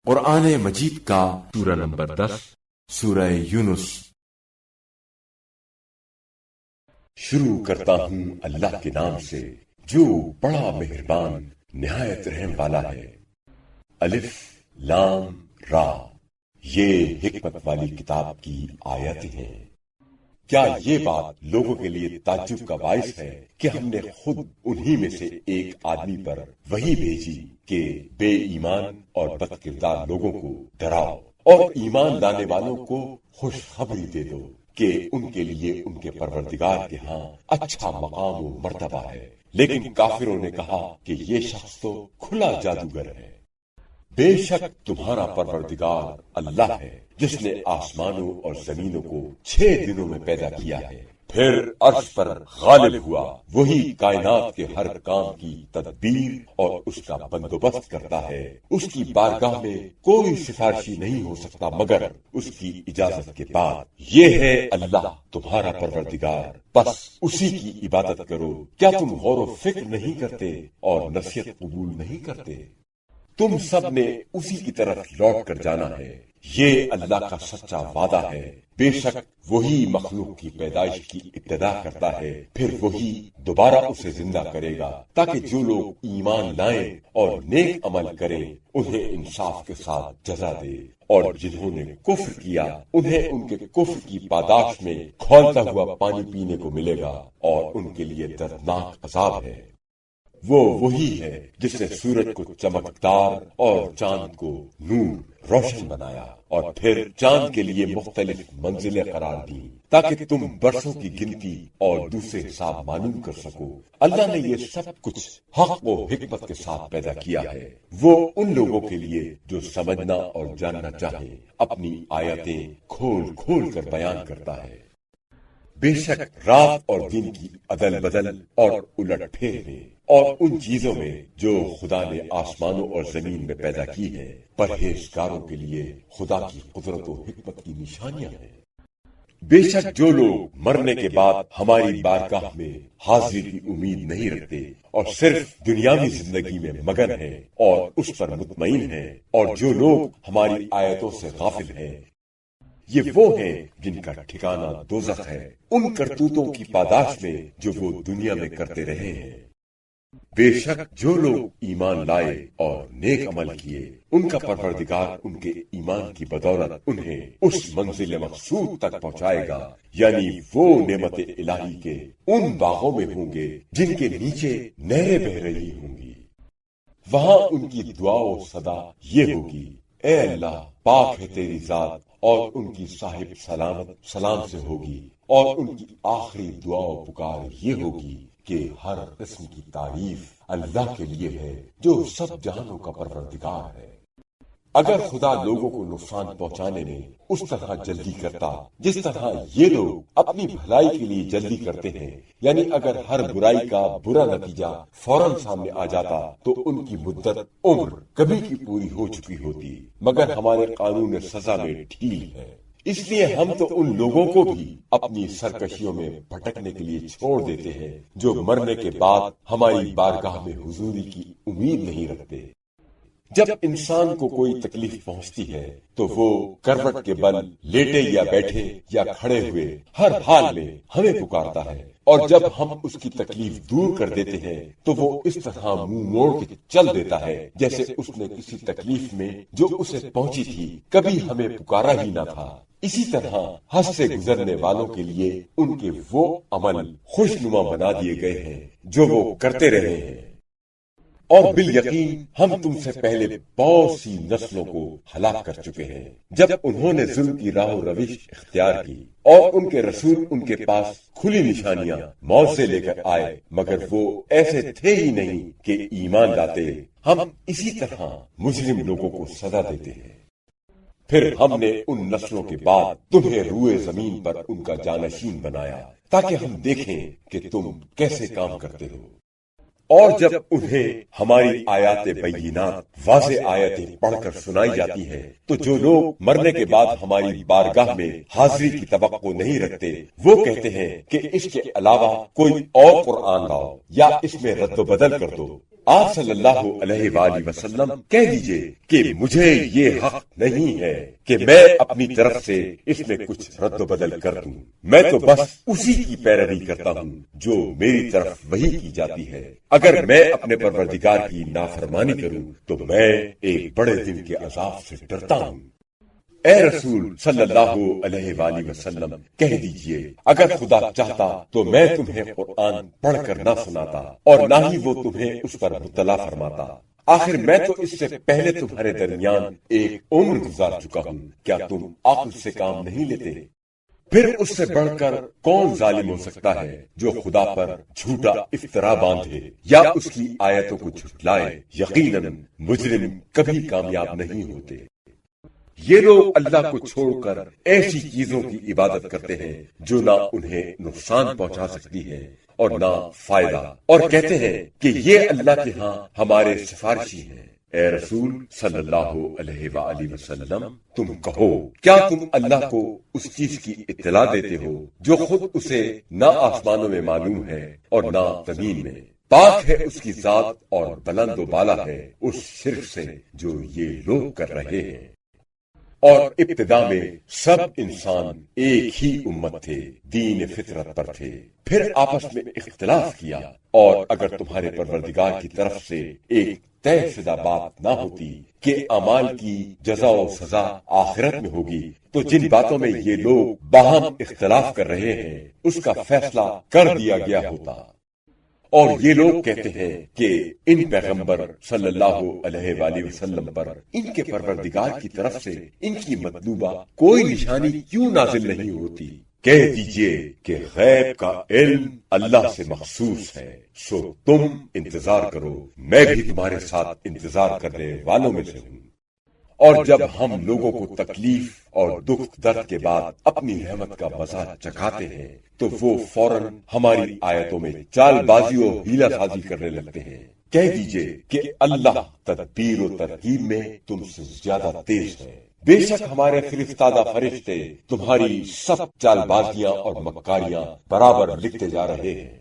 قرآن مجید کا سورہ نمبر 10 سورہ یونس۔ شروع کرتا ہوں اللہ کے نام سے جو بڑا مہربان نہایت رحم والا ہے۔ الف لام را، یہ حکمت والی کتاب کی آیتیں ہیں۔ کیا یہ بات لوگوں کے لیے تعجب کا باعث ہے کہ ہم نے خود انہی میں سے ایک آدمی پر وحی بھیجی کہ بے ایمان اور بد کردار لوگوں کو ڈراؤ اور ایمان لانے والوں کو خوشخبری دے دو کہ ان کے لیے ان کے پروردگار کے ہاں اچھا مقام و مرتبہ ہے۔ لیکن کافروں نے کہا کہ یہ شخص تو کھلا جادوگر ہے۔ بے شک تمہارا پروردگار اللہ ہے جس نے آسمانوں اور زمینوں کو 6 دنوں میں پیدا کیا ہے، پھر عرش پر غالب ہوا۔ وہی کائنات کے ہر کام کی تدبیر اور اس کا بندوبست کرتا ہے۔ اس کی بارگاہ میں کوئی سفارشی نہیں ہو سکتا مگر اس کی اجازت کے بعد۔ یہ ہے اللہ تمہارا پروردگار، بس اسی کی عبادت کرو۔ کیا تم غور و فکر نہیں کرتے اور نصیحت قبول نہیں کرتے؟ تم سب نے اسی کی طرف لوٹ کر جانا ہے۔ یہ اللہ کا سچا وعدہ ہے۔ بے شک وہی مخلوق کی پیدائش کی ابتدا کرتا ہے، پھر وہی دوبارہ اسے زندہ کرے گا تاکہ جو لوگ ایمان لائیں اور نیک عمل کریں انہیں انصاف کے ساتھ جزا دے، اور جنہوں نے کفر کیا انہیں ان کے کفر کی پاداش میں کھولتا ہوا پانی پینے کو ملے گا اور ان کے لیے دردناک عذاب ہے۔ وہ وہی ہے جس نے سورج کو چمکدار اور چاند کو نور روشن بنایا اور پھر چاند کے لیے مختلف منزلیں قرار دی تاکہ تم برسوں کی گنتی اور دوسرے حساب معلوم کر سکو۔ اللہ نے یہ سب کچھ حق و حکمت کے ساتھ پیدا کیا ہے۔ وہ ان لوگوں کے لیے جو سمجھنا اور جاننا چاہے اپنی آیتیں کھول کھول کر بیان کرتا ہے۔ بے شک رات اور دن کی عدل بدل اور الٹ پھیر میں اور ان چیزوں میں جو خدا نے آسمانوں اور زمین میں پیدا کی ہے پرہیزگاروں کے لیے خدا کی قدرت و حکمت کی نشانیاں ہیں۔ بے شک جو لوگ مرنے کے بعد ہماری بارگاہ میں حاضری کی امید نہیں رکھتے اور صرف دنیاوی زندگی میں مگن ہیں اور اس پر مطمئن ہیں، اور جو لوگ ہماری آیتوں سے غافل ہیں، یہ وہ ہیں جن کا ٹھکانہ دوزخ ہے، ان کرتوتوں کی پاداش میں جو وہ دنیا میں کرتے رہے ہیں۔ بے شک جو لوگ ایمان لائے اور نیک عمل کیے ان کا پروردگار ان کے ایمان کی بدولت انہیں اس منزل مقصود تک پہنچائے گا، یعنی وہ نعمت الہی کے ان باغوں میں ہوں گے جن کے نیچے نہریں بہ رہی ہوں گی۔ وہاں ان کی دعا و صدا یہ ہوگی، اے اللہ پاک ہے تیری ذات، اور ان کی صاحب سلامت سلام سے ہوگی، اور ان کی آخری دعا و پکار یہ ہوگی کہ ہر قسم کی تعریف اللہ کے لیے ہے جو سب جہانوں کا پروردگار ہے۔ اگر خدا لوگوں کو نقصان پہنچانے میں اس طرح جلدی کرتا جس طرح یہ لوگ اپنی بھلائی کے لیے جلدی کرتے ہیں، یعنی اگر ہر برائی کا برا نتیجہ فوراً سامنے آ جاتا تو ان کی مدت عمر کبھی کی پوری ہو چکی ہوتی، مگر ہمارے قانون سزا میں ڈھیل ہے، اس لیے ہم تو ان لوگوں کو بھی اپنی سرکشیوں میں بھٹکنے کے لیے چھوڑ دیتے ہیں جو مرنے کے بعد ہماری بارگاہ میں حضوری کی امید نہیں رکھتے۔ جب انسان کو کوئی تکلیف پہنچتی ہے تو وہ کروٹ کے بل لیٹے یا بیٹھے یا کھڑے ہوئے ہر حال میں ہمیں پکارتا ہے، اور جب ہم اس کی تکلیف دور کر دیتے ہیں تو وہ اس طرح منہ موڑ کے چل دیتا ہے جیسے اس نے کسی تکلیف میں جو اسے پہنچی تھی کبھی ہمیں پکارا ہی نہ تھا۔ اسی طرح حد سے گزرنے والوں کے لیے ان کے وہ عمل خوشنما بنا دیے گئے ہیں جو وہ کرتے رہے ہیں، اور بالیقین ہم تم سے پہلے بہت سی نسلوں کو ہلاک کر چکے ہیں جب انہوں نے ظلم کی راہ و روش اختیار کی، اور ان کے رسول ان کے پاس کھلی نشانیاں موضع لے کر آئے مگر وہ ایسے تھے ہی نہیں کہ ایمان لاتے۔ ہم اسی طرح مجرم لوگوں کو سزا دیتے ہیں۔ پھر ہم نے ان نسلوں کے بعد تمہیں روئے زمین پر ان کا جانشین بنایا تاکہ ہم دیکھیں کہ تم کیسے کام کرتے ہو، اور جب انہیں ہماری آیات بینات واضح آیتیں پڑھ کر سنائی جاتی ہیں تو جو لوگ مرنے کے بعد ہماری بارگاہ میں حاضری کی توقع نہیں رکھتے وہ کہتے ہیں کہ اس کے علاوہ کوئی اور قرآن لاؤ یا اس میں رد و بدل کر دو۔ آپ صلی اللہ علیہ وآلہ وسلم کہہ دیجئے کہ مجھے یہ حق نہیں ہے کہ میں اپنی طرف سے اس میں کچھ رد و بدل کر دوں، میں تو بس اسی کی پیروی کرتا ہوں جو میری طرف وحی کی جاتی ہے۔ اگر میں اپنے پروردگار کی نافرمانی کروں تو میں ایک بڑے دن کے عذاب سے ڈرتا ہوں۔ اے رسول صلی اللہ علیہ وآلہ وسلم کہہ دیجئے اگر خدا چاہتا تو میں تمہیں قرآن پڑھ کر نہ سناتا اور نہ ہی وہ تمہیں اس پر مطلع فرماتا۔ آخر میں تو اس سے پہلے تمہارے درمیان ایک عمر گزار چکا ہوں، کیا تم عقل سے کام نہیں لیتے؟ پھر اس سے بڑھ کر کون ظالم ہو سکتا ہے جو خدا پر جھوٹا افطرا باندھے یا اس کی آیتوں کو جھٹلائے؟ یقیناً مجرم کبھی کامیاب نہیں ہوتے۔ یہ لوگ اللہ کو چھوڑ کر ایسی چیزوں کی عبادت کرتے ہیں جو نہ انہیں نقصان پہنچا سکتی ہے اور نہ فائدہ، اور کہتے ہیں کہ یہ اللہ کے ہاں ہمارے سفارشی ہیں۔ اے رسول صلی اللہ علیہ وآلہ وسلم تم کہو کیا تم اللہ کو اس چیز کی اطلاع دیتے ہو جو خود اسے نہ آسمانوں میں معلوم ہے اور نہ زمین میں؟ پاک ہے اس کی ذات اور بلند و بالا ہے اس شرک سے جو یہ لوگ کر رہے ہیں۔ اور ابتدا میں سب انسان ایک ہی امت تھے، دین فطرت پر تھے، پھر آپس میں اختلاف کیا، اور اگر تمہارے پروردگار کی طرف سے ایک طے شدہ بات نہ ہوتی کہ اعمال کی جزا و سزا آخرت میں ہوگی تو جن باتوں میں یہ لوگ باہم اختلاف کر رہے ہیں اس کا فیصلہ کر دیا گیا ہوتا۔ اور یہ لوگ کہتے ہیں کہ ان پیغمبر صلی اللہ علیہ وآلہ وسلم پر ان کے پروردگار کی طرف سے ان کی مطلوبہ کوئی نشانی کیوں نازل نہیں ہوتی؟ کہہ دیجئے کہ غیب کا علم اللہ سے مخصوص ہے، سو تم انتظار کرو، میں بھی تمہارے ساتھ انتظار کرنے والوں میں سے ہوں۔ اور جب ہم لوگوں کو تکلیف اور دکھ درد کے بعد اپنی رحمت کا مزہ چکھاتے ہیں تو وہ فوراً ہماری آیتوں میں چال بازی و ہیلا سازی کرنے لگتے ہیں۔ کہہ دیجئے کہ اللہ تدبیر و ترتیب میں تم سے زیادہ تیز ہے، بے شک ہمارے فرستادہ فرشتے تمہاری سب چال بازیاں اور مکاریاں برابر لکھتے جا رہے ہیں۔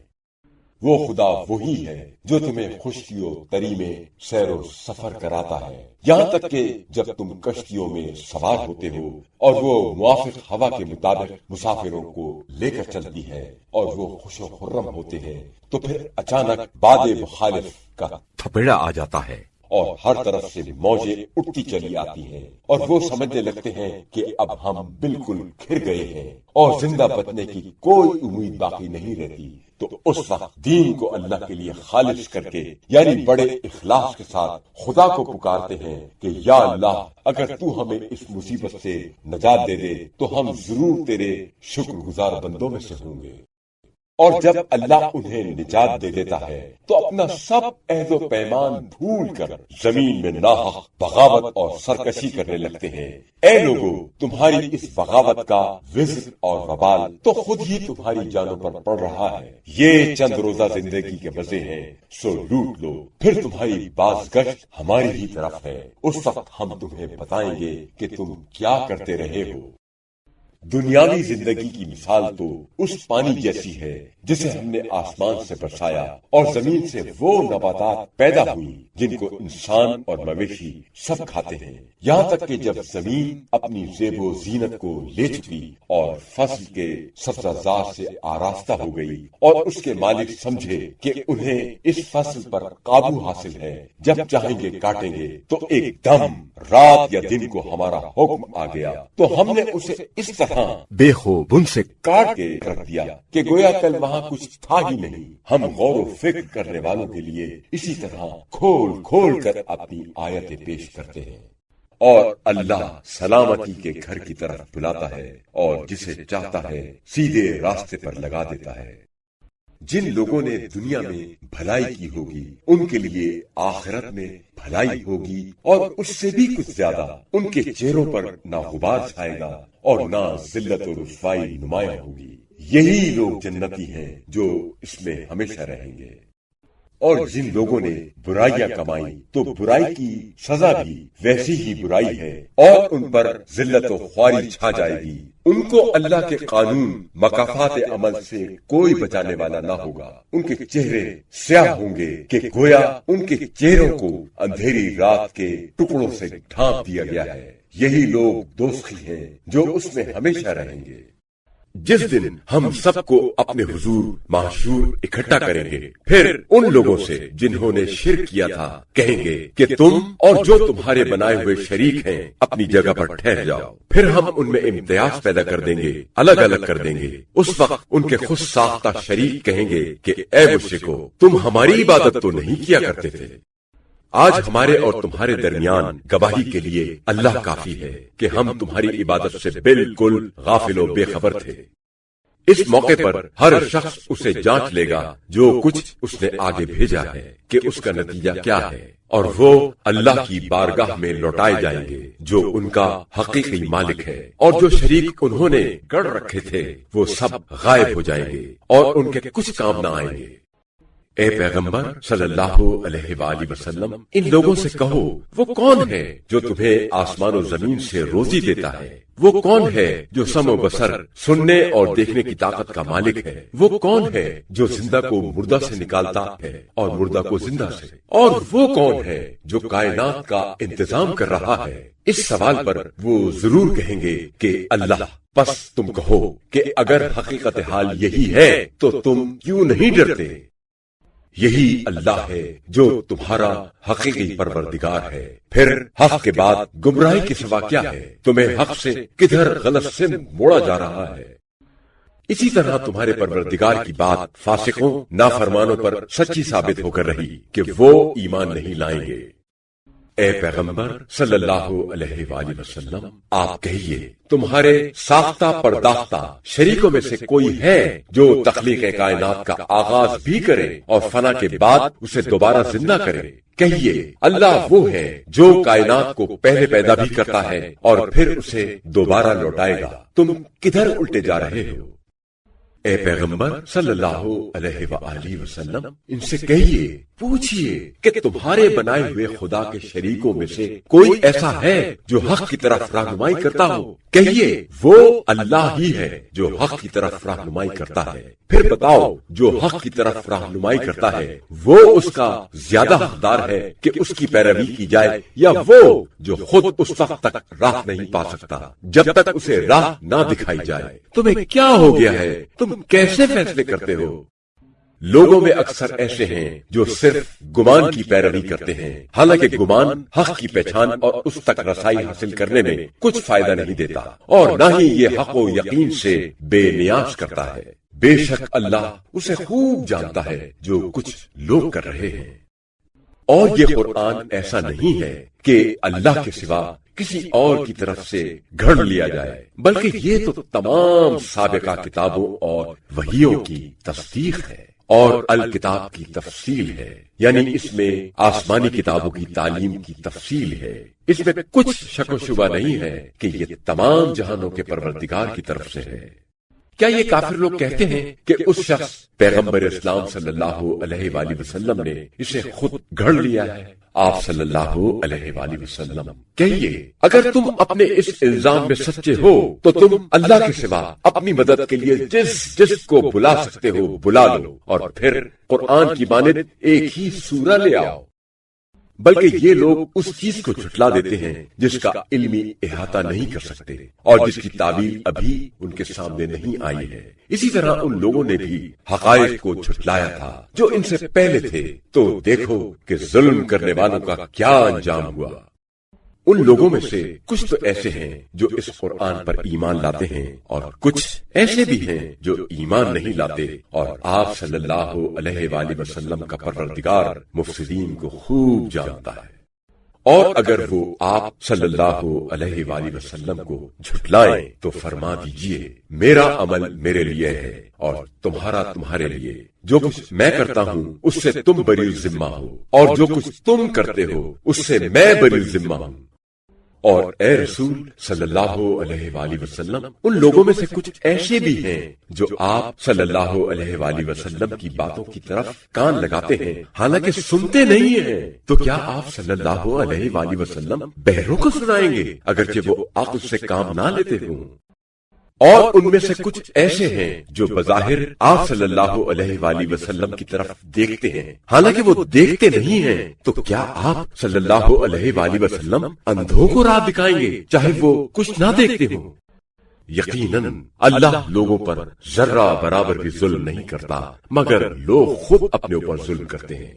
وہ خدا وہی ہے جو تمہیں خشکیوں تری میں سیر و سفر کراتا ہے، یہاں تک کہ جب تم کشتیوں میں سوار ہوتے ہو اور وہ موافق ہوا کے مطابق مسافروں کو لے کر چلتی ہے اور وہ خوش و خرم ہوتے ہیں تو پھر اچانک باد مخالف کا تھپیڑا آ جاتا ہے اور ہر طرف سے موجیں اٹھتی چلی آتی ہیں اور وہ سمجھنے لگتے ہیں کہ اب ہم بالکل گھر گئے ہیں اور زندہ بچنے کی کوئی امید باقی نہیں رہتی۔ تو اس وقت دین کو اللہ کے لیے خالص کر کے یعنی بڑے اخلاص کے ساتھ خدا کو پکارتے ہیں کہ یا اللہ اگر تو ہمیں اس مصیبت سے نجات دے دے تو ہم ضرور تیرے شکر گزار بندوں میں سے ہوں گے۔ اور جب اللہ انہیں نجات دے دیتا ہے تو اپنا سب عہد و پیمان بھول کر زمین میں ناحق بغاوت اور سرکشی کرنے لگتے ہیں۔ اے لوگوں، تمہاری اس بغاوت کا وزر اور وبال تو خود ہی تمہاری جانوں پر پڑ رہا ہے۔ یہ چند روزہ زندگی کے مزے ہیں، سو لوٹ لو، پھر تمہاری بازگشت ہماری ہی طرف ہے۔ اس وقت ہم تمہیں بتائیں گے کہ تم کیا کرتے رہے ہو۔ دنیاوی زندگی کی مثال تو اس پانی جیسی ہے جسے ہم نے آسمان سے برسایا اور زمین سے وہ نباتات پیدا ہوئی جن کو انسان اور مویشی سب کھاتے ہیں، یہاں تک کہ جب زمین اپنی زیب و زینت کو لے چکی اور فصل کے سبزہ سے آراستہ ہو گئی اور اس کے مالک سمجھے کہ انہیں اس فصل پر قابو حاصل ہے، جب چاہیں گے کاٹیں گے تو ایک دم رات یا دن کو ہمارا حکم آ گیا تو ہم نے اسے اس طرح بے خوب ان سے کاٹ کے رکھ دیا کہ گویا کل وہاں کچھ تھا ہی نہیں۔ ہم غور و فکر کرنے والوں کے لیے اسی طرح کھول کھول کر اپنی آیتیں پیش کرتے ہیں۔ اور اللہ سلامتی کے گھر کی طرف بلاتا ہے اور جسے چاہتا ہے سیدھے راستے پر لگا دیتا ہے۔ جن لوگوں نے دنیا میں بھلائی کی ہوگی ان کے لیے آخرت میں بھلائی ہوگی اور اس سے بھی کچھ زیادہ، ان کے چہروں پر نہ غبار چھائے گا اور نہ ذلت و رسوائی نمایاں ہوگی۔ یہی لوگ جنتی ہیں جو اس میں ہمیشہ رہیں گے۔ اور جن لوگوں نے برائیاں کمائیں تو برائی کی سزا بھی ویسی ہی برائی ہے، اور ان پر ذلت و خواری چھا جائے گی۔ ان کو اللہ کے قانون مکافات عمل سے کوئی بچانے والا نہ ہوگا۔ ان کے چہرے سیاہ ہوں گے کہ گویا ان کے چہروں کو اندھیری رات کے ٹکڑوں سے ڈھانپ دیا گیا ہے۔ یہی لوگ دوزخی ہیں جو اس میں ہمیشہ رہیں گے۔ جس دن ہم سب کو اپنے حضور محشور اکٹھا کریں گے، پھر ان لوگوں سے جنہوں نے شرک کیا تھا کہیں گے کہ تم اور جو تمہارے بنائے ہوئے شریک ہیں اپنی جگہ پر ٹھہر جاؤ۔ پھر ہم ان میں امتیاز پیدا کر دیں گے، الگ الگ کر دیں گے۔ اس وقت ان کے خود ساختہ شریک کہیں گے کہ اے مشرکو، تم ہماری عبادت تو نہیں کیا کرتے تھے۔ آج ہمارے اور تمہارے درمیان گواہی کے لیے اللہ کافی ہے کہ ہم تمہاری عبادت سے بالکل غافل و بے خبر تھے۔ اس موقع پر ہر شخص اسے جانچ لے گا جو کچھ اس نے آگے بھیجا ہے کہ اس کا نتیجہ کیا ہے، اور وہ اللہ کی بارگاہ میں لوٹائے جائیں گے جو ان کا حقیقی مالک ہے، اور جو شریک انہوں نے گڑھ رکھے تھے وہ سب غائب ہو جائیں گے اور ان کے کچھ کام نہ آئیں گے۔ اے پیغمبر صلی اللہ علیہ وآلہ وسلم، ان لوگوں سے کہو وہ کون ہے جو تمہیں آسمان و زمین سے روزی دیتا ہے؟ وہ کون ہے جو سمع و بصر، سننے اور دیکھنے کی طاقت کا مالک ہے؟ وہ کون ہے جو زندہ کو مردہ سے نکالتا ہے اور مردہ کو زندہ سے؟ اور وہ کون ہے جو کائنات کا انتظام کر رہا ہے؟ اس سوال پر وہ ضرور کہیں گے کہ اللہ۔ پس تم کہو کہ اگر حقیقت حال یہی ہے تو تم کیوں نہیں ڈرتے؟ یہی اللہ ہے جو تمہارا حقیقی پروردگار ہے۔ پھر حق کے بعد گمراہی کے سوا کیا ہے؟ تمہیں حق سے کدھر غلط سے موڑا جا رہا ہے۔ اسی طرح تمہارے پروردگار کی بات فاسقوں، نافرمانوں پر سچی ثابت ہو کر رہی کہ وہ ایمان نہیں لائیں گے۔ اے پیغمبر صلی اللہ علیہ وآلہ وسلم، آپ کہیے تمہارے ساختہ پرداختہ شریکوں میں سے کوئی ہے جو تخلیق کائنات کا آغاز بھی کرے اور فنا کے بعد اسے دوبارہ زندہ کرے؟ کہیے اللہ وہ ہے جو کائنات کو پہلے پیدا بھی کرتا ہے اور پھر اسے دوبارہ لوٹائے گا۔ تم کدھر الٹے جا رہے ہو؟ اے پیغمبر صلی اللہ علیہ وآلہ وسلم، ان سے کہیے پوچھئے کہ تمہارے بنائے ہوئے خدا کے شریکوں میں سے کوئی ایسا ہے جو حق کی طرف رہنمائی کرتا ہو؟ کہیے وہ اللہ ہی ہے جو حق کی طرف رہنمائی کرتا ہے۔ پھر بتاؤ جو حق کی طرف رہنمائی کرتا ہے وہ اس کا زیادہ حقدار ہے کہ اس کی پیروی کی جائے، یا وہ جو خود اس وقت تک راہ نہیں پا سکتا جب تک اسے راہ نہ دکھائی جائے؟ تمہیں کیا ہو گیا ہے؟ تم کیسے فیصلے کرتے ہو؟ لوگوں میں اکثر ایسے ہیں جو صرف گمان کی پیروی کرتے ہیں، حالانکہ گمان حق کی پہچان اور اس تک رسائی حاصل کرنے میں کچھ فائدہ نہیں دیتا، اور نہ ہی یہ حق و یقین سے بے نیاز کرتا ہے۔ بے شک اللہ اسے خوب جانتا ہے جو کچھ لوگ کر رہے ہیں۔ اور یہ قرآن ایسا نہیں ہے کہ اللہ کے سوا کسی اور کی طرف سے گھڑ لیا جائے، بلکہ یہ تو تمام سابقہ کتابوں اور وحیوں کی تصدیق ہے اور الکتاب کی تفصیل ہے، یعنی اس میں آسمانی کتابوں کی تعلیم کی تفصیل ہے۔ اس میں کچھ شک و شبہ نہیں ہے کہ یہ تمام جہانوں کے پروردگار کی طرف سے ہے۔ کیا یہ کافر لوگ کہتے ہیں کہ اس شخص پیغمبر اسلام صلی اللہ علیہ وآلہ وسلم نے اسے خود گھڑ لیا ہے؟ آپ صلی اللہ علیہ وآلہ وسلم کہیے اگر تم اپنے اس الزام میں سچے ہو تو تم اللہ کے سوا اپنی مدد کے لیے جس کو بلا سکتے ہو بلا لو، اور پھر قرآن کی مانند ایک ہی سورہ لے آؤ۔ بلکہ یہ لوگ اس چیز کو جھٹلا دیتے ہیں جس کا علمی احاطہ نہیں کر سکتے اور جس کی تعبیر ابھی ان کے سامنے نہیں آئی ہے۔ اسی طرح ان لوگوں نے بھی حقائق کو جھٹلایا تھا جو ان سے پہلے تھے، تو دیکھو کہ ظلم کرنے والوں کا کیا انجام ہوا۔ ان لوگوں میں سے کچھ تو ایسے ہیں جو اس قرآن پر ایمان لاتے ہیں، اور کچھ ایسے بھی ہیں جو ایمان نہیں لاتے، اور آپ صلی اللہ علیہ وآلہ وسلم کا پروردگار مفسدین کو خوب جانتا ہے۔ اور اگر وہ آپ صلی اللہ علیہ وآلہ وسلم کو جھٹلائیں تو فرما دیجئے میرا عمل میرے لیے ہے اور تمہارا تمہارے لیے، جو کچھ میں کرتا ہوں اس سے تم بری ذمہ ہو، اور جو کچھ تم کرتے ہو اس سے میں بری ذمہ ہوں۔ اور اے رسول صلی اللہ علیہ وآلہ وسلم، ان لوگوں میں سے کچھ ایسے بھی ہیں جو آپ صلی اللہ علیہ وآلہ وسلم کی باتوں کی طرف کان لگاتے ہیں حالانکہ سنتے نہیں ہیں، تو کیا آپ صلی اللہ علیہ وآلہ وسلم بہروں کو سنائیں گے اگرچہ وہ عقل سے کام نہ لیتے ہوں؟ اور ان میں سے کچھ ایسے ہیں جو بظاہر آپ صلی اللہ علیہ وآلہ وسلم کی طرف دیکھتے ہیں حالانکہ وہ دیکھتے نہیں ہیں، تو کیا آپ صلی اللہ علیہ وآلہ وسلم اندھوں کو راہ دکھائیں گے چاہے وہ کچھ نہ دیکھتے ہوں؟ یقیناً اللہ لوگوں پر ذرہ برابر بھی ظلم نہیں کرتا، مگر لوگ خود اپنے اوپر ظلم کرتے ہیں۔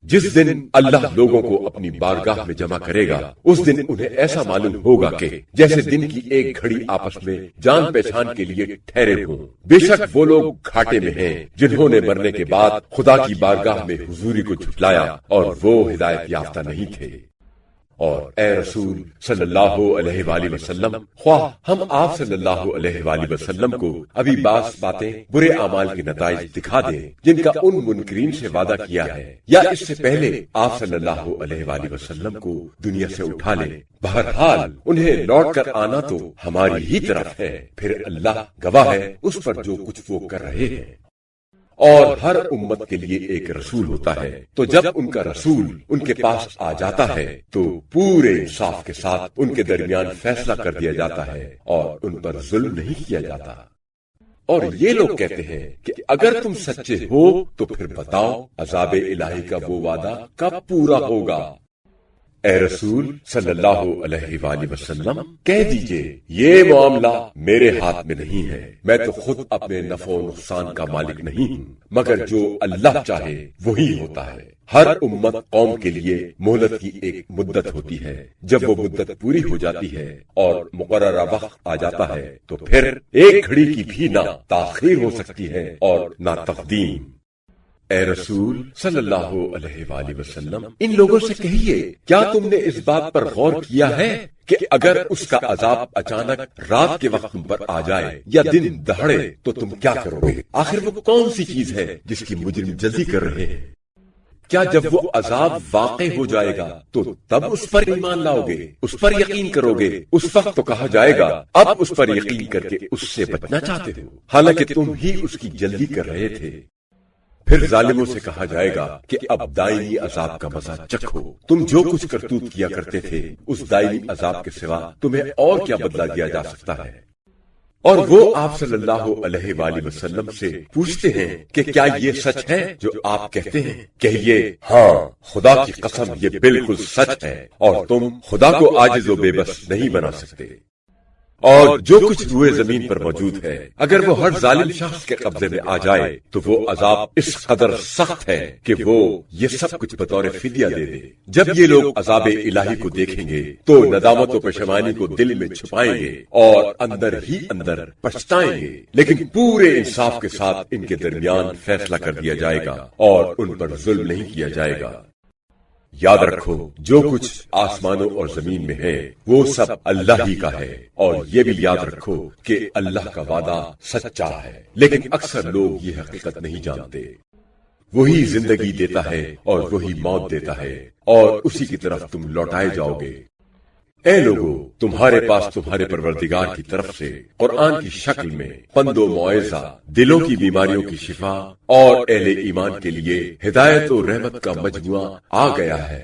جس دن اللہ لوگوں کو اپنی بارگاہ میں جمع کرے گا، اس دن انہیں ایسا معلوم ہوگا کہ جیسے دن کی ایک گھڑی آپس میں جان پہچان کے لیے ٹھہرے ہوں۔ بے شک وہ لوگ گھاٹے میں ہیں جنہوں نے مرنے کے بعد خدا کی بارگاہ میں حضوری کو جھٹلایا اور وہ ہدایت یافتہ نہیں تھے۔ اور اے رسول صلی اللہ علیہ وآلہ وسلم، خواہ ہم آپ صلی اللہ علیہ وآلہ وسلم کو ابھی بعض باتیں برے اعمال کے نتائج دکھا دیں جن کا ان منکرین سے وعدہ کیا ہے، یا اس سے پہلے آپ صلی اللہ علیہ وآلہ وسلم کو دنیا سے اٹھا لیں، بہرحال انہیں لوٹ کر آنا تو ہماری ہی طرف ہے، پھر اللہ گواہ ہے اس پر جو کچھ وہ کر رہے ہیں۔ اور ہر امت کے لیے ایک رسول ہوتا ہے، تو جب ان کا رسول ان کے پاس آ جاتا ہے تو پورے انصاف کے ساتھ ان کے درمیان فیصلہ کر دیا جاتا ہے اور ان پر ظلم نہیں کیا جاتا۔ اور یہ لوگ کہتے ہیں کہ اگر تم سچے ہو تو پھر بتاؤ عذاب الہی کا وہ وعدہ کب پورا ہوگا؟ اے رسول صلی اللہ علیہ وآلہ وسلم، کہہ دیجئے یہ معاملہ میرے ہاتھ میں نہیں ہے، میں تو خود اپنے نفع و نقصان کا مالک نہیں ہوں، مگر جو اللہ چاہے وہی ہوتا ہے۔ ہر امت قوم کے لیے مہلت کی ایک مدت ہوتی ہے، جب وہ مدت پوری ہو جاتی ہے اور مقررہ وقت آ جاتا ہے تو پھر ایک گھڑی کی بھی نہ تاخیر ہو سکتی ہے اور نہ تقدیم۔ اے رسول صلی اللہ علیہ وآلہ وسلم، ان لوگوں سے کہیے کیا تم نے اس بات پر غور کیا ہے کہ اگر اس کا عذاب اچانک رات کے وقت تم پر آ جائے یا دن دہڑے تو تم کیا کرو گے؟ آخر وہ کون سی چیز ہے جس کی مجرم جلدی کر رہے ہیں؟ کیا جب وہ عذاب واقع ہو جائے گا تو تب اس پر ایمان لاؤ گے، اس پر یقین کرو گے؟ اس وقت تو کہا جائے گا اب اس پر یقین کر کے اس سے بچنا چاہتے ہو، حالانکہ تم ہی اس کی جلدی کر رہے تھے۔ پھر ظالموں سے کہا جائے گا کہ اب دائمی عذاب کا مزہ چکھو، تم جو کچھ کرتوت کیا کرتے تھے اس دائمی عذاب کے سوا تمہیں اور کیا بدلہ دیا جا سکتا ہے؟ اور وہ آپ صلی اللہ علیہ وآلہ وسلم سے پوچھتے ہیں کہ کیا یہ سچ ہے جو آپ کہتے ہیں؟ کہیے ہاں، خدا کی قسم یہ بالکل سچ ہے، اور تم خدا کو عاجز و بے بس نہیں بنا سکتے۔ اور جو کچھ روئے زمین پر موجود ہے اگر وہ ہر ظالم شخص کے قبضے میں آ جائے تو وہ عذاب اس قدر سخت ہے کہ وہ یہ سب کچھ بطور فدیہ دے دے۔ جب یہ لوگ عذاب الہی کو دیکھیں گے تو ندامت و پشیمانی کو دل میں چھپائیں گے اور اندر ہی اندر پچھتائیں گے، لیکن پورے انصاف کے ساتھ ان کے درمیان فیصلہ کر دیا جائے گا اور ان پر ظلم نہیں کیا جائے گا۔ یاد رکھو جو کچھ آسمانوں اور زمین میں ہے وہ سب اللہ ہی کا ہے، اور یہ بھی یاد رکھو کہ اللہ کا وعدہ سچا ہے، لیکن اکثر لوگ یہ حقیقت نہیں جانتے۔ وہی زندگی دیتا ہے اور وہی موت دیتا ہے، اور اسی کی طرف تم لوٹائے جاؤ گے۔ اے لوگو، تمہارے پاس تمہارے پروردگار کی طرف سے قرآن کی شکل میں پند و موعظہ، دلوں کی بیماریوں کی شفا اور اہل ایمان کے لیے ہدایت و رحمت کا مجموعہ آ گیا ہے۔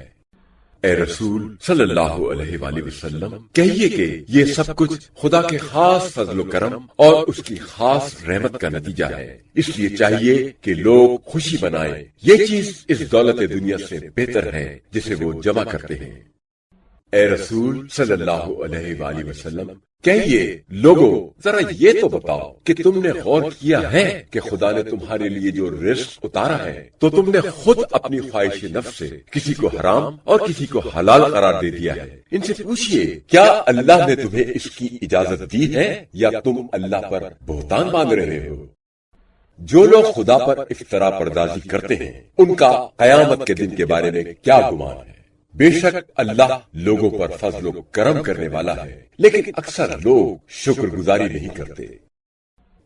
اے رسول صلی اللہ علیہ وآلہ وسلم، کہیے کہ یہ سب کچھ خدا کے خاص فضل و کرم اور اس کی خاص رحمت کا نتیجہ ہے، اس لیے چاہیے کہ لوگ خوشی منائیں۔ یہ چیز اس دولت دنیا سے بہتر ہے جسے وہ جمع کرتے ہیں۔ اے رسول صلی اللہ علیہ وآلہ وسلم، کہیے لوگو ذرا یہ تو بتاؤ کہ تم نے غور کیا ہے کہ خدا نے تمہارے لیے جو رزق اتارا ہے تو تم نے خود اپنی خواہش نفس سے کسی کو حرام اور کسی کو حلال قرار دے دیا ہے۔ ان سے پوچھئے کیا اللہ نے تمہیں اس کی اجازت دی ہے یا تم اللہ پر بہتان باندھ رہے ہو؟ جو لوگ خدا پر افترا پردازی کرتے ہیں ان کا قیامت کے دن کے بارے میں کیا گمان ہے؟ بے شک اللہ لوگوں پر فضل و کرم کرنے والا ہے، لیکن اکثر لوگ شکر گزاری نہیں کرتے۔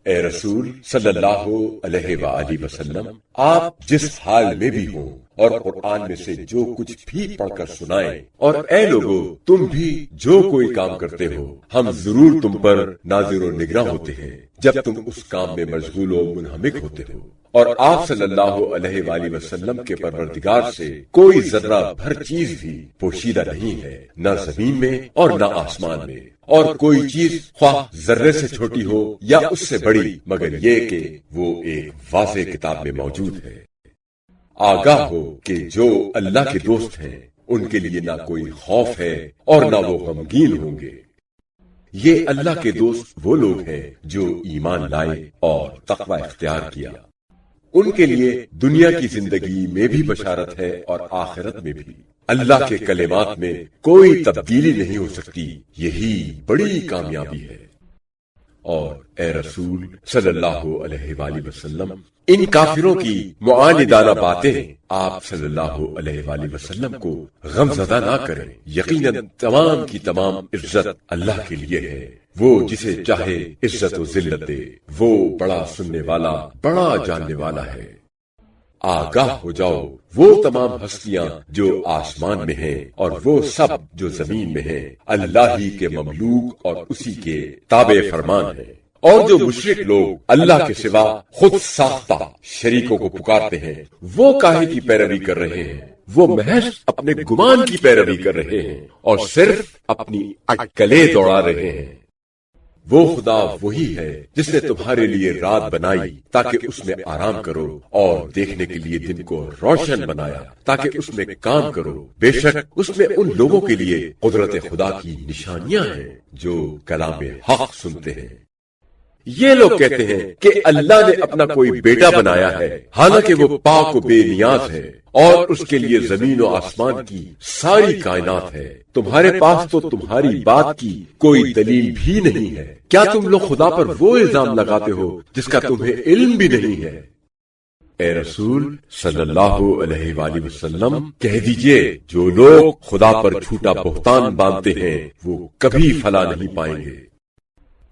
اے رسول صلی اللہ علیہ وآلہ وسلم، آپ جس حال میں بھی ہوں اور قرآن میں سے جو کچھ بھی پڑھ کر سنائیں، اور اے لوگو تم بھی جو کوئی کام کرتے ہو ہم ضرور تم پر ناظر و نگراں ہوتے ہیں جب تم اس کام میں مشغول و منہمک ہوتے ہو۔ اور آپ صلی اللہ علیہ وآلہ وسلم کے پروردگار سے کوئی ذرہ بھر چیز بھی پوشیدہ نہیں ہے، نہ زمین میں اور نہ آسمان میں، اور کوئی چیز خواہ ذرے سے چھوٹی ہو یا اس سے بڑی، مگر یہ کہ وہ ایک واضح کتاب میں موجود ہے۔ آگاہ ہو کہ جو اللہ کے دوست ہیں ان کے لیے نہ کوئی خوف ہے اور نہ وہ غمگین ہوں گے۔ یہ اللہ کے دوست وہ لوگ ہیں جو ایمان لائے اور تقوی اختیار کیا، ان کے لیے دنیا کی زندگی میں بھی بشارت ہے اور آخرت میں بھی۔ اللہ کے کلمات میں کوئی تبدیلی نہیں ہو سکتی، یہی بڑی کامیابی ہے۔ اور اے رسول صلی اللہ علیہ وآلہ وسلم، ان کافروں کی معاندانہ باتیں آپ صلی اللہ علیہ وآلہ وسلم کو غم زدہ نہ کریں۔ یقیناً تمام کی تمام عزت اللہ کے لیے ہے، وہ جسے چاہے عزت و ذلت دے، وہ بڑا سننے والا بڑا جاننے والا ہے۔ آگاہ ہو جاؤ، وہ تمام ہستیاں جو آسمان میں ہیں اور وہ سب جو زمین میں ہیں اللہ ہی کے مملوک اور اسی کے تابع فرمان ہیں۔ اور جو مشرک لوگ اللہ کے سوا خود ساختہ شریکوں کو پکارتے ہیں، وہ کاہے کی پیروی کر رہے ہیں؟ وہ محض اپنے گمان کی پیروی کر رہے ہیں اور صرف اپنی عقلیں دوڑا رہے ہیں۔ وہ خدا وہی ہے جس نے تمہارے لیے رات بنائی تاکہ اس میں آرام کرو، اور دیکھنے کے لیے دن کو روشن بنایا تاکہ اس میں کام کرو۔ بے شک اس میں ان لوگوں کے لیے قدرت خدا کی نشانیاں ہیں جو کلام حق سنتے ہیں۔ یہ لوگ کہتے ہیں کہ اللہ نے اپنا کوئی بیٹا بنایا ہے، حالانکہ وہ پاک و بے نیاز ہے، اور اس کے لیے زمین و آسمان کی ساری کائنات ہے۔ تمہارے پاس تو تمہاری بات کی کوئی دلیل بھی نہیں ہے، کیا تم لوگ خدا پر وہ الزام لگاتے ہو جس کا تمہیں علم بھی نہیں ہے؟ اے رسول صلی اللہ علیہ وآلہ وسلم، کہہ دیجئے جو لوگ خدا پر جھوٹا بہتان باندھتے ہیں وہ کبھی فلاح نہیں پائیں گے۔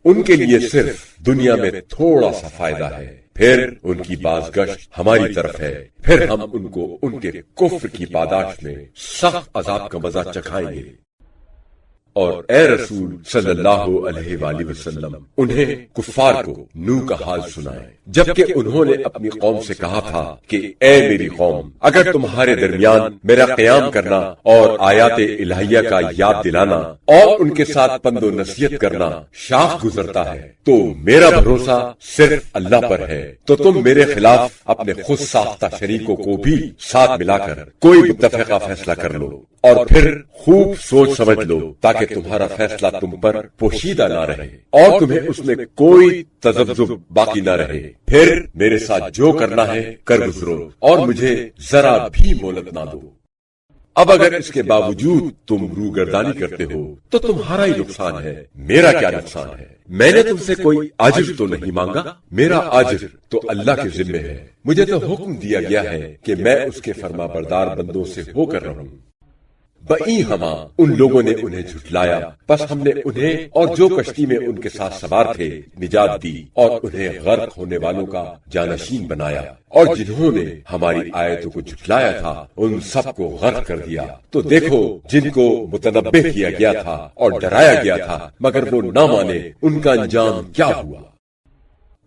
ان کے لیے صرف دنیا میں تھوڑا سا فائدہ ہے، پھر ان کی بازگشت ہماری طرف ہے، پھر ہم ان کو ان کے کفر کی پاداش میں سخت عذاب کا مزہ چکھائیں گے۔ اور اے رسول صلی اللہ علیہ وآلہ وسلم، انہیں کفار کو نوح کا حال سنائے جبکہ انہوں نے اپنی قوم سے کہا تھا کہ اے میری قوم، اگر تمہارے درمیان میرا قیام کرنا اور آیات الہیہ کا یاد دلانا اور ان کے ساتھ پند و نصیحت کرنا شاخ گزرتا ہے تو میرا بھروسہ صرف اللہ پر ہے، تو تم میرے خلاف اپنے خود ساختہ شریکوں کو بھی ساتھ ملا کر کوئی متفقہ فیصلہ کر لو، اور پھر خوب سوچ سمجھ لو تاکہ تمہارا فیصلہ تم پر پوشیدہ نہ رہے اور تمہیں اس میں کوئی تذبذب باقی نہ رہے۔ پھر میرے ساتھ جو کرنا ہے کر گزرو اور مجھے ذرا بھی مہلت نہ دو۔ اب اگر اس کے باوجود تم روگردانی کرتے ہو تو تمہارا ہی نقصان ہے، میرا کیا نقصان ہے؟ میں نے تم سے کوئی اجر تو نہیں مانگا، میرا اجر تو اللہ کے ذمے ہے۔ مجھے تو حکم دیا گیا ہے کہ میں اس کے فرما بردار بندوں سے ہو کر رہوں۔ بئی ہما ان لوگوں نے انہیں جھٹلایا، پس ہم نے انہیں اور جو کشتی میں ان کے ساتھ سوار تھے نجات دی اور انہیں غرق ہونے والوں کا جانشین بنایا، اور جنہوں نے ہماری آیتوں کو جھٹلایا تھا ان سب کو غرق کر دیا۔ تو دیکھو جن کو متنبہ کیا گیا تھا اور ڈرایا گیا تھا مگر وہ نہ مانے، ان کا انجام کیا ہوا۔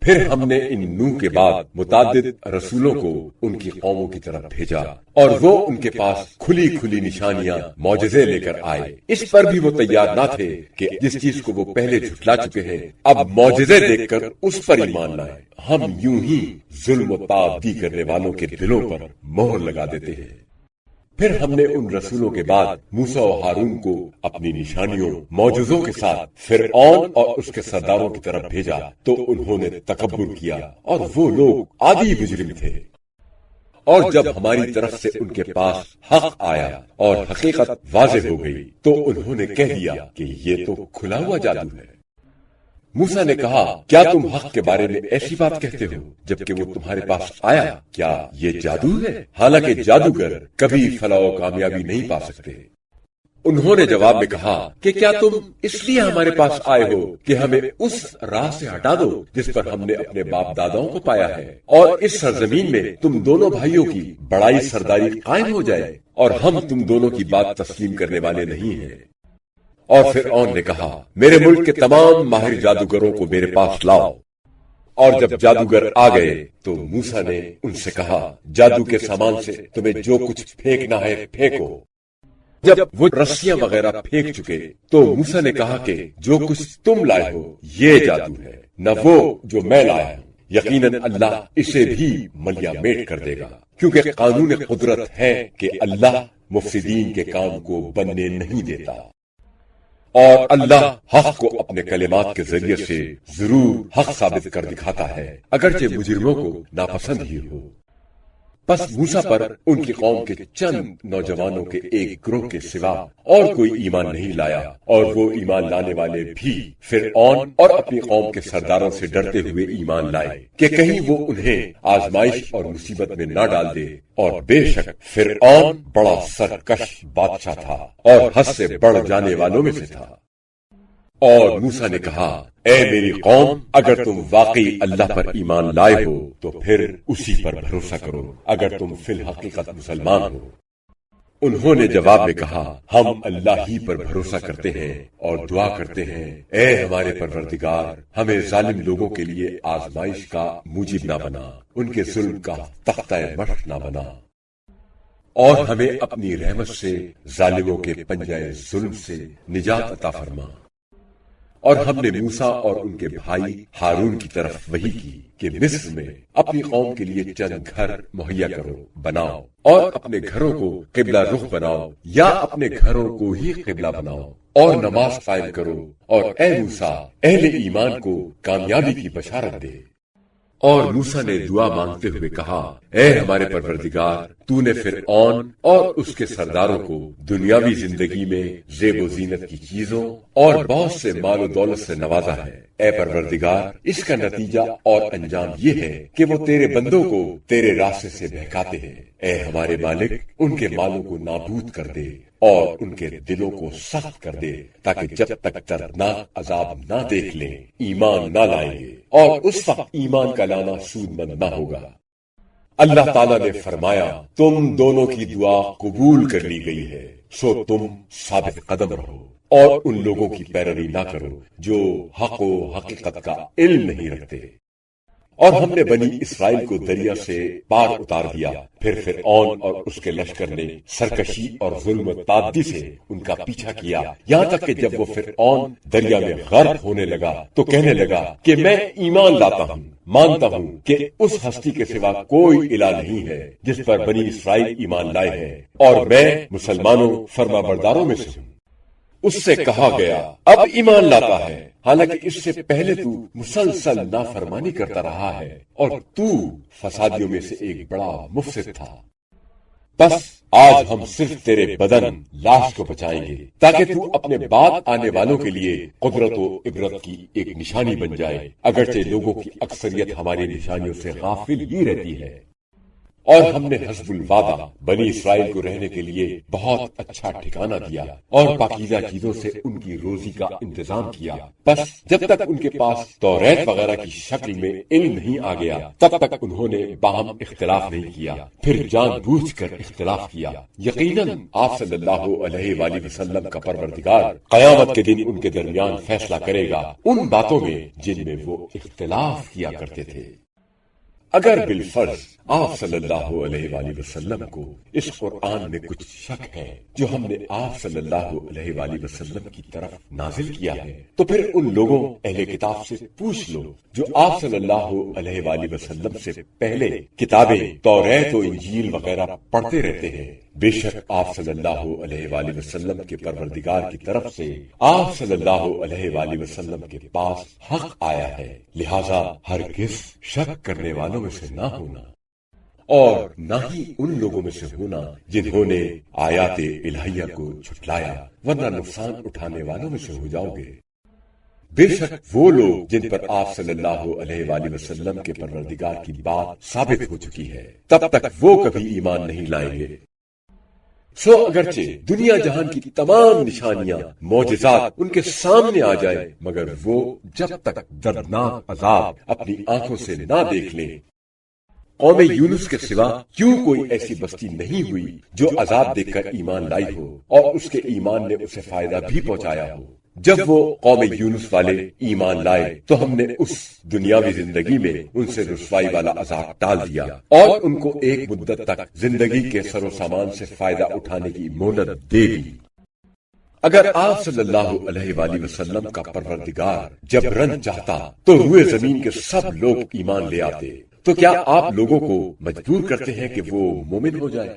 پھر ہم نے ان نوح کے بعد متعدد رسولوں کو ان کی قوموں کی طرف بھیجا اور وہ ان کے پاس کھلی کھلی نشانیاں معجزے لے کر آئے۔ اس پر بھی وہ تیار نہ تھے کہ جس چیز کو وہ پہلے جھٹلا چکے ہیں اب معجزے دیکھ کر اس پر ایمان لائے۔ ہم یوں ہی ظلم و تعدی کرنے والوں کے دلوں پر مہر لگا دیتے ہیں۔ پھر ہم نے ان رسولوں کے بعد موسیٰ و ہارون کو اپنی نشانیوں معجزوں کے ساتھ فرعون اور اس کے سرداروں کی طرف بھیجا تو انہوں نے تکبر کیا اور وہ لوگ عادی مجرم تھے۔ اور جب ہماری طرف سے ان کے پاس حق آیا اور حقیقت واضح ہو گئی تو انہوں نے کہہ دیا کہ یہ تو کھلا ہوا جادو ہے۔ موسیٰ نے کہا کیا تم حق کے بارے میں ایسی بات کہتے ہو جبکہ وہ تمہارے پاس آیا؟ کیا یہ جادو ہے؟ حالانکہ جادوگر کبھی فلاح و کامیابی نہیں پا سکتے۔ انہوں نے جواب میں کہا کہ کیا تم اس لیے ہمارے پاس آئے ہو کہ ہمیں اس راہ سے ہٹا دو جس پر ہم نے اپنے باپ داداؤں کو پایا ہے، اور اس سرزمین میں تم دونوں بھائیوں کی بڑائی سرداری قائم ہو جائے، اور ہم تم دونوں کی بات تسلیم کرنے والے نہیں ہیں۔ اور فرعون نے کہا، میرے ملک کے تمام ماہر جادوگروں کو میرے پاس لاؤ۔ اور جب جادوگر آ گئے تو موسیٰ نے ان سے کہا، جادو کے سامان سے تمہیں جو کچھ پھینکنا ہے پھینکو۔ جب وہ رسیاں وغیرہ پھینک چکے تو موسیٰ نے کہا کہ جو کچھ تم لائے ہو یہ جادو ہے، نہ وہ جو میں لایا ہوں۔ یقیناً اللہ اسے بھی ملیا میٹ کر دے گا، کیونکہ قانون قدرت ہے کہ اللہ مفسدین کے کام کو بننے نہیں دیتا، اور اللہ حق کو اپنے کلمات کے ذریعے سے ضرور حق ثابت کر دکھاتا ہے، اگرچہ مجرموں کو ناپسند ہی ہو۔ پس موسیٰ پر ان کی قوم کے چند نوجوانوں کے ایک گروہ کے سوا اور کوئی ایمان نہیں لایا، اور وہ ایمان لانے والے بھی فرعون اور اپنی قوم کے سرداروں سے ڈرتے ہوئے ایمان لائے کہ کہیں وہ انہیں آزمائش اور مصیبت میں نہ ڈال دے۔ اور بے شک فرعون بڑا سرکش بادشاہ تھا اور حد سے بڑھ جانے والوں میں سے تھا۔ اور موسیٰ نے کہا، اے میری قوم، اگر تم واقعی اللہ پر ایمان لائے ہو تو پھر اسی پر بھروسہ کرو، اگر تم فی الحقیقت مسلمان ہو۔ انہوں نے جواب میں کہا، ہم اللہ ہی پر بھروسہ کرتے ہیں اور دعا کرتے ہیں، اے ہمارے پروردگار، ہمیں ظالم لوگوں کے لیے آزمائش کا موجب نہ بنا، ان کے ظلم کا تختہ مشق نہ بنا، اور ہمیں اپنی رحمت سے ظالموں کے پنجہ ظلم سے نجات عطا فرما۔ اور ہم نے موسیٰ اور ان کے بھائی ہارون کی طرف وحی کی کہ مصر میں اپنی قوم کے لیے چند گھر مہیا کرو، بناؤ، اور اپنے گھروں کو قبلہ رخ بناؤ یا اپنے گھروں کو ہی قبلہ بناؤ، اور نماز قائم کرو، اور اے موسیٰ، اہل ایمان کو کامیابی کی بشارت دے۔ اور موسیٰ نے دعا مانگتے ہوئے کہا، اے ہمارے پروردگار، تو نے فرعون اور اس کے سرداروں کو دنیاوی زندگی میں زیب و زینت کی چیزوں اور بہت سے مال و دولت سے نوازا ہے۔ اے پروردگار، اس کا نتیجہ اور انجام یہ ہے کہ وہ تیرے بندوں کو تیرے راستے سے بہکاتے ہیں۔ اے ہمارے مالک، ان کے مالوں کو نابود کر دے اور ان کے دلوں کو سخت کر دے، تاکہ جب تک دردناک عذاب نہ دیکھ لیں ایمان نہ لائیں گے، اور اس وقت ایمان کا لانا سود مند نہ ہوگا۔ اللہ تعالیٰ نے فرمایا، تم دونوں کی دعا قبول کر لی گئی ہے، سو تم ثابت قدم رہو اور ان لوگوں کی پیروی نہ کرو جو حق و حقیقت کا علم نہیں رکھتے۔ اور ہم نے بنی اسرائیل کو دریا سے پار اتار دیا، پھر فرعون اور اس کے لشکر نے سرکشی اور ظلم و تعدی سے ان کا پیچھا کیا، یہاں تک کہ جب وہ فرعون دریا میں غرق ہونے لگا تو کہنے لگا کہ میں ایمان لاتا ہوں، مانتا ہوں کہ اس ہستی کے سوا کوئی الہ نہیں ہے جس پر بنی اسرائیل ایمان لائے ہیں، اور میں مسلمانوں فرما برداروں میں سے ہوں۔ اس سے کہا گیا، اب ایمان لاتا ہے، حالانکہ اس سے پہلے تو مسلسل نافرمانی کرتا رہا ہے اور تو فسادیوں میں سے ایک بڑا مفسد تھا۔ بس آج ہم صرف تیرے بدن لاش کو بچائیں گے تاکہ تو اپنے بعد آنے والوں کے لیے قدرت و عبرت کی ایک نشانی بن جائے، اگرچہ لوگوں کی اکثریت ہماری نشانیوں سے غافل ہی رہتی ہے۔ اور ہم نے حسب الوعدہ بنی اسرائیل کو رہنے کے لیے بہت اچھا ٹھکانہ دیا اور پاکیزہ چیزوں سے ان کی روزی کا انتظام کیا۔ بس جب تک ان کے پاس توریت وغیرہ کی شکل میں علم نہیں آ گیا تب تک انہوں نے باہم اختلاف نہیں کیا، پھر جان بوجھ کر اختلاف کیا۔ یقیناً آپ صلی اللہ علیہ وآلہ وسلم کا پروردگار قیامت کے دن ان کے درمیان فیصلہ کرے گا ان باتوں میں جن میں وہ اختلاف کیا کرتے تھے۔ اگر بالفرض آپ صلی اللہ علیہ وآلہ وسلم کو اس قرآن میں کچھ شک ہے جو ہم نے آپ صلی اللہ علیہ وآلہ وسلم کی طرف نازل کیا ہے تو پھر ان لوگوں اہل کتاب سے پوچھ لو جو آپ صلی اللہ علیہ وآلہ وسلم سے پہلے کتابیں توریت و انجیل وغیرہ پڑھتے رہتے ہیں۔ بے شک آپ صلی اللہ علیہ وآلہ وسلم کے پروردگار کی طرف سے آپ صلی اللہ علیہ وآلہ وسلم کے پاس حق آیا ہے، لہذا ہرگز شک کرنے والوں میں سے نہ ہونا، اور نہ ہی ان لوگوں میں سے ہونا جنہوں نے آیات الہیہ کو جھٹلایا، ورنہ نقصان اٹھانے والوں میں سے ہو جاؤ گے۔ بے شک وہ لوگ جن پر آپ صلی اللہ علیہ وآلہ وسلم کے پروردگار کی بات ثابت ہو چکی ہے تب تک وہ کبھی ایمان نہیں لائیں گے۔ سو اگرچہ دنیا جہان کی تمام نشانیاں معجزات ان کے سامنے آ جائے، مگر وہ جب تک دردناک عذاب اپنی آنکھوں سے نہ دیکھ لیں۔ قوم یونس کے سوا کیوں کوئی ایسی بستی نہیں ہوئی جو عذاب دیکھ کر ایمان لائی ہو اور اس کے ایمان نے اسے فائدہ بھی پہنچایا ہو۔ جب وہ قوم یونس والے ایمان لائے تو ہم نے اس دنیاوی زندگی میں ان سے رسوائی والا عذاب ٹال دیا اور ان کو ایک مدت تک زندگی کے سر و سامان سے فائدہ اٹھانے کی مہلت دے دی۔ اگر آپ صلی اللہ علیہ وآلہ وسلم کا پروردگار جبرن چاہتا تو روئے زمین کے سب لوگ ایمان لے آتے، تو کیا آپ لوگوں کو مجبور کرتے ہیں کہ وہ مومن ہو جائے؟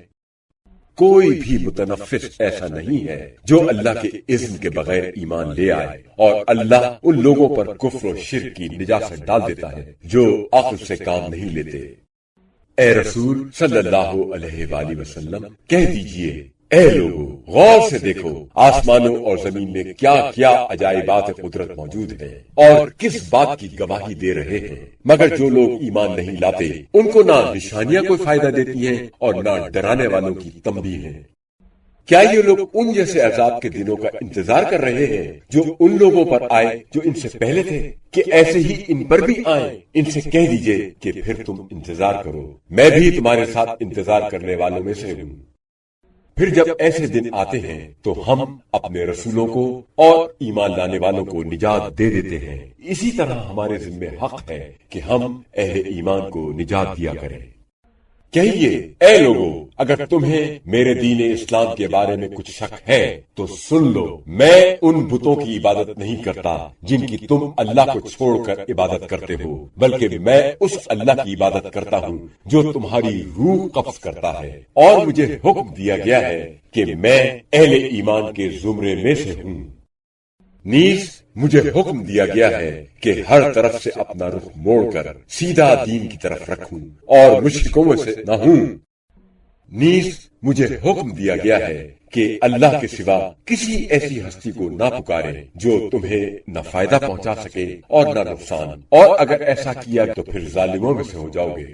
کوئی بھی متنفس ایسا نہیں ہے جو اللہ کے اذن کے بغیر ایمان لے آئے، اور اللہ ان لوگوں پر کفر و شرک کی نجاست ڈال دیتا ہے جو عقل سے کام نہیں لیتے۔ اے رسول صلی اللہ علیہ وآلہ وسلم، کہہ دیجئے، اے لوگو، غور سے دیکھو آسمانوں اور زمین میں کیا کیا عجائبات قدرت موجود ہیں اور کس بات کی گواہی دے رہے ہیں، مگر جو لوگ ایمان نہیں لاتے ان کو نہ نشانیاں کوئی فائدہ دیتی ہیں اور نہ ڈرانے والوں کی تنبیہ ہیں۔ کیا یہ لوگ ان جیسے عذاب کے دنوں کا انتظار کر رہے ہیں جو ان لوگوں پر آئے جو ان سے پہلے تھے، کہ ایسے ہی ان پر بھی آئیں؟ ان سے کہہ دیجئے کہ پھر تم انتظار کرو، میں بھی تمہارے ساتھ انتظار کرنے والوں میں سے ہوں۔ پھر جب ایسے دن آتے ہیں تو ہم اپنے رسولوں کو اور ایمان لانے والوں کو نجات دے دیتے ہیں، اسی طرح ہمارے ذمہ حق ہے کہ ہم اہل ایمان کو نجات دیا کریں۔ کہیے، اے لوگو، اگر تمہیں میرے دین اسلام کے بارے میں کچھ شک ہے تو سن لو، میں ان بتوں کی عبادت نہیں کرتا جن کی تم اللہ کو چھوڑ کر عبادت کرتے ہو، بلکہ میں اس اللہ کی عبادت کرتا ہوں جو تمہاری روح قبض کرتا ہے، اور مجھے حکم دیا گیا ہے کہ میں اہل ایمان کے زمرے میں سے ہوں۔ نیز مجھے حکم دیا گیا ہے کہ ہر طرف سے اپنا رخ موڑ کر سیدھا دین کی طرف رکھوں اور مشرکوں میں سے نہ ہوں۔ نیز مجھے حکم دیا گیا ہے کہ اللہ کے سوا کسی ایسی ہستی کو نہ پکارے جو تمہیں نہ فائدہ پہنچا سکے اور نہ نقصان، اور اگر ایسا کیا تو پھر ظالموں میں سے ہو جاؤ گے۔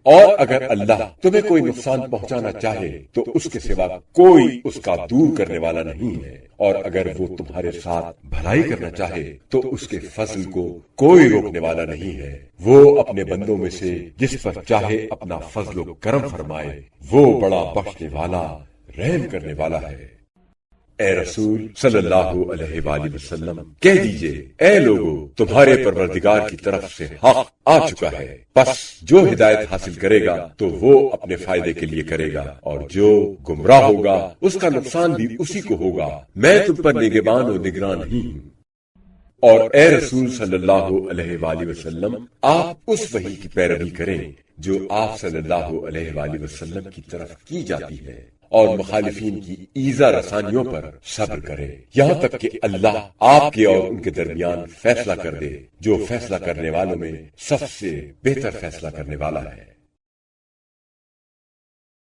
اور اگر اللہ تمہیں کوئی نقصان پہنچانا چاہے تو اس کے سوا کوئی اس کا دور کرنے والا نہیں ہے، اور اگر وہ تمہارے ساتھ بھلائی کرنا چاہے تو اس کے فضل کو کوئی روکنے والا نہیں ہے۔ وہ اپنے بندوں میں سے جس پر چاہے اپنا فضل و کرم فرمائے، وہ بڑا بخشنے والا، رحم کرنے والا ہے۔ اے رسول صلی اللہ علیہ وآلہ وسلم، کہہ دیجئے، اے لوگو، تمہارے پروردگار کی طرف سے حق آ چکا ہے، پس جو ہدایت حاصل کرے گا تو وہ اپنے فائدے کے لیے کرے گا، اور جو گمراہ ہوگا اس کا نقصان بھی اسی کو ہوگا۔ میں تم پر نگہبان و نگراں نہیں ہوں۔ اور اے رسول صلی اللہ علیہ وآلہ وسلم، آپ اس وحی کی پیروی کریں جو آپ صلی اللہ علیہ وآلہ وسلم کی طرف کی جاتی ہے، اور مخالفین کی ایذا رسانیوں پر صبر کرے یہاں تک کہ اللہ آپ کے اور ان کے درمیان فیصلہ کر دے، جو فیصلہ کرنے والوں میں سب سے بہتر فیصلہ کرنے والا ہے۔